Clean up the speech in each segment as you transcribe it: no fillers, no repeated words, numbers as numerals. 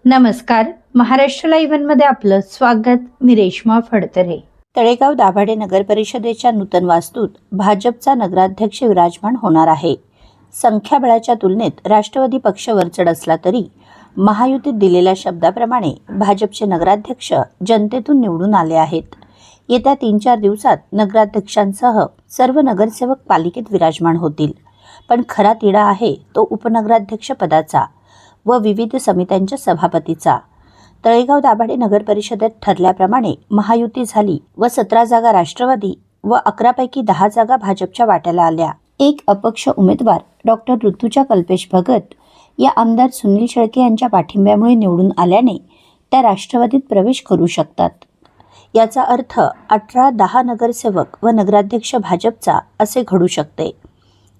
नमस्कार, महाराष्ट्र लाईव्हमध्ये आपलं स्वागत. मी रेश्मा फडतरे. तळेगाव दाभाडे नगर परिषदेच्या नूतन वास्तूत भाजपचा नगराध्यक्ष विराजमान होणार आहे. संख्याबळाच्या तुलनेत राष्ट्रवादी पक्ष वरचढ असला तरी महायुतीत दिलेल्या शब्दाप्रमाणे भाजपचे नगराध्यक्ष जनतेतून निवडून आले आहेत. येत्या 3-4 दिवसात नगराध्यक्षांसह सर्व नगरसेवक पालिकेत विराजमान होतील. पण खरा तिढा आहे तो उपनगराध्यक्ष पदाचा व विविध समित्यांच्या सभापतीचा. तळेगाव दाभाडे नगर परिषदेत ठरल्याप्रमाणे महायुती झाली व 17 जागा राष्ट्रवादी व 11 पैकी 10 जागा भाजपच्या वाट्याला आल्या. एक अपक्ष उमेदवार डॉक्टर ऋतुजा कल्पेश भगत या आमदार सुनील शेळके यांच्या पाठिंब्यामुळे निवडून आल्याने त्या राष्ट्रवादीत प्रवेश करू शकतात. याचा अर्थ 18-10 नगरसेवक व नगराध्यक्ष भाजपचा असे घडू शकते.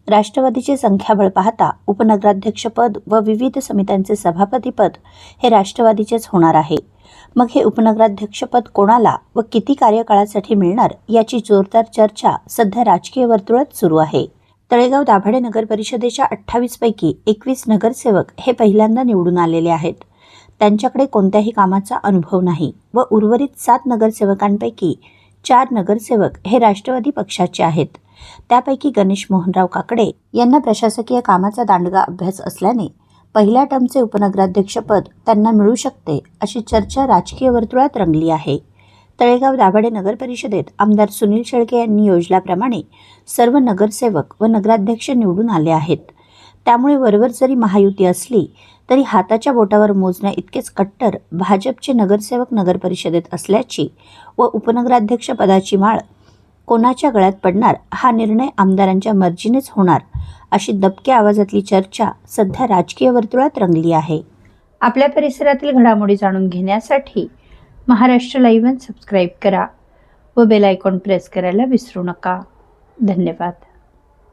राष्ट्रवादीचे संख्याबळ पाहता उपनगराध्यक्षपद व विविध समित्यांचे सभापतीपद हे राष्ट्रवादीचेच होणार आहे. मग हे उपनगराध्यक्षपद कोणाला व किती कार्यकाळासाठी मिळणार याची जोरदार चर्चा सध्या राजकीय वर्तुळात सुरू आहे. तळेगाव दाभाडे नगर परिषदेच्या 28 पैकी 21 नगरसेवक हे पहिल्यांदा निवडून आलेले आहेत. त्यांच्याकडे कोणत्याही कामाचा अनुभव नाही व उर्वरित 7 नगरसेवकांपैकी 4 नगरसेवक हे राष्ट्रवादी पक्षाचे आहेत. त्यापैकी गणेश मोहनराव काकडे यांना प्रशासकीय कामाचा दांडगा अभ्यास असल्याने पहिल्या टर्मचे उपनगराध्यक्षपद त्यांना मिळू शकते अशी चर्चा राजकीय वर्तुळात रंगली आहे. तळेगाव दाभाडे नगर परिषदेत आमदार सुनील शेळके यांनी योजल्याप्रमाणे सर्व नगरसेवक व नगराध्यक्ष निवडून आले आहेत. त्यामुळे वरवर जरी महायुती असली तरी हाताच्या बोटावर मोजण्या इतकेच कट्टर भाजपचे नगरसेवक नगर परिषदेत असल्याची व उपनगराध्यक्ष पदाची माळ कोणाच्या गळ्यात पडणार हा निर्णय आमदारांच्या मर्जीनेच होणार अशी दबक्या आवाजातली चर्चा सध्या राजकीय वर्तुळात रंगली आहे. आपल्या परिसरातील घडामोडी जाणून घेण्यासाठी महाराष्ट्र लाईव्ह सबस्क्राईब करा व बेल आयकॉन प्रेस करायला विसरू नका. धन्यवाद.